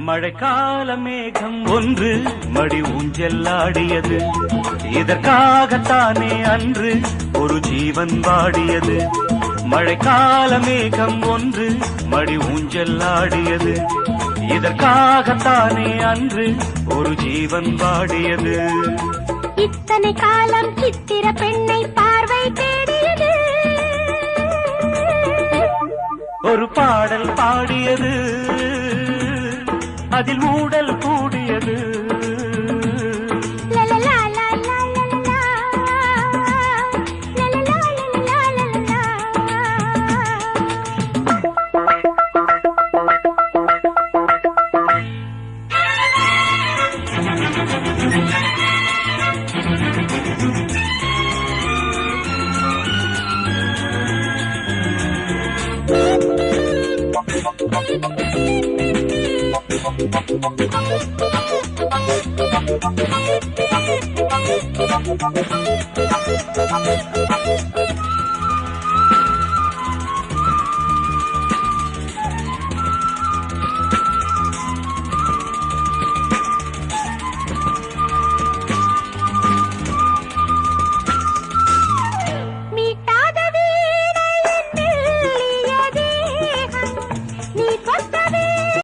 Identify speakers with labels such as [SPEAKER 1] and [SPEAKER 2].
[SPEAKER 1] மழைக்கால மேகம் ஒன்று மடி ஊஞ்செல்லாடியது. இதற்காகத்தானே அன்று ஒரு ஜீவன் வாடியது. மழைக்கால மேகம் ஒன்று மடி ஊஞ்செல்லாடியது. இதற்காகத்தானே அன்று ஒரு ஜீவன் வாடியது.
[SPEAKER 2] இத்தனை காலம் சித்திர பெண்ணை பார்வை தேடியது.
[SPEAKER 1] ஒரு பாடல் பாடியது, அதில் ஊடல் கூடியது.